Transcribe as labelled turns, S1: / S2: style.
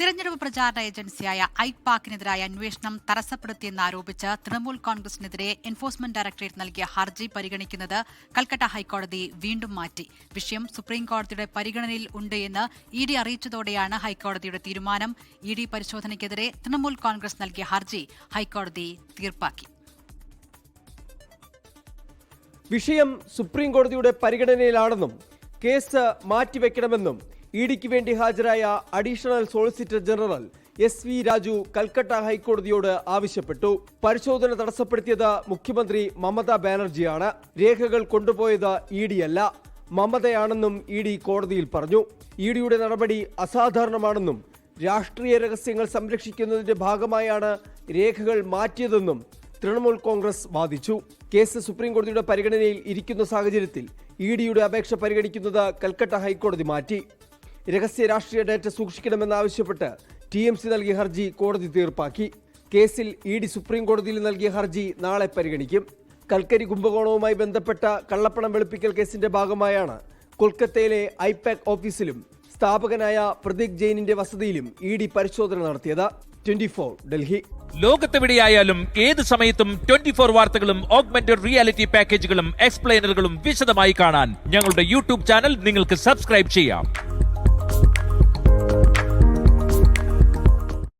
S1: തിരഞ്ഞെടുപ്പ് പ്രചാരണ ഏജൻസിയായ ഐപാക്കിനെതിരായ അന്വേഷണം തടസ്സപ്പെടുത്തിയെന്നാരോപിച്ച് തൃണമൂൽ കോൺഗ്രസിനെതിരെ എൻഫോഴ്സ്മെന്റ് ഡയറക്ടറേറ്റ് നൽകിയ ഹർജി പരിഗണിക്കുന്നത് കൽക്കട്ട ഹൈക്കോടതി വീണ്ടും മാറ്റി. വിഷയം സുപ്രീംകോടതിയുടെ പരിഗണനയിൽ ഉണ്ട് എന്ന് ഇഡി അറിയിച്ചതോടെയാണ് ഹൈക്കോടതിയുടെ തീരുമാനം. ഇഡി പരിശോധനയ്ക്കെതിരെ തൃണമൂൽ കോൺഗ്രസ് നൽകിയ ഹർജി ഹൈക്കോടതി തീർപ്പാക്കി.
S2: വിഷയം സുപ്രീംകോടതിയുടെ പരിഗണനയിലാണെന്നും കേസ് മാറ്റിവെക്കണമെന്നും ഇഡിക്ക് വേണ്ടി ഹാജരായ additional solicitor general SV Raju Calcutta ഹൈക്കോടതിയോട് ആവശ്യപ്പെട്ടു. പരിശോധന തടസ്സപ്പെടുത്തിയത് മുഖ്യമന്ത്രി മമതാ ബാനർജിയാണ്. രേഖകൾ കൊണ്ടുപോയത് ഇഡിയല്ല, മമതയാണെന്നും ഇഡി കോടതിയിൽ പറഞ്ഞു. ഇഡിയുടെ നടപടി അസാധാരണമാണെന്നും രാഷ്ട്രീയ രഹസ്യങ്ങൾ സംരക്ഷിക്കുന്നതിന്റെ ഭാഗമായാണ് രേഖകൾ മാറ്റിയതെന്നും തൃണമൂൽ കോൺഗ്രസ് വാദിച്ചു. കേസ് സുപ്രീംകോടതിയുടെ പരിഗണനയിൽ ഇരിക്കുന്ന സാഹചര്യത്തിൽ ഇഡിയുടെ അപേക്ഷ പരിഗണിക്കുന്നത് കൽക്കട്ട ഹൈക്കോടതി മാറ്റി. രഹസ്യ രാഷ്ട്രീയ ഡാറ്റ സൂക്ഷിക്കണമെന്നാവശ്യപ്പെട്ട് TMC നൽകിയ ഹർജി കോടതി തീർപ്പാക്കി. കേസിൽ ഇഡി സുപ്രീംകോടതിയിൽ നൽകിയ ഹർജി നാളെ പരിഗണിക്കും. കൽക്കരി കുംഭകോണവുമായി ബന്ധപ്പെട്ട കള്ളപ്പണം വെളുപ്പിക്കൽ കേസിന്റെ ഭാഗമായാണ് കൊൽക്കത്തയിലെ ഐപാക് ഓഫീസിലും സ്ഥാപകനായ പ്രദീക് ജെയിനിന്റെ വസതിയിലും ഇഡി പരിശോധന നടത്തിയത്. 24 ഡൽഹി.
S3: ലോകത്തെവിടെയായാലും ഏത് സമയത്തും 24 വാർത്തകളും ഓഗ്മെന്റഡ് റിയാലിറ്റി പാക്കേജുകളും എക്സ്പ്ലെയിനറുകളും വിശദമായി കാണാൻ ഞങ്ങളുടെ YouTube ചാനൽ നിങ്ങൾക്ക് സബ്സ്ക്രൈബ് ചെയ്യാം.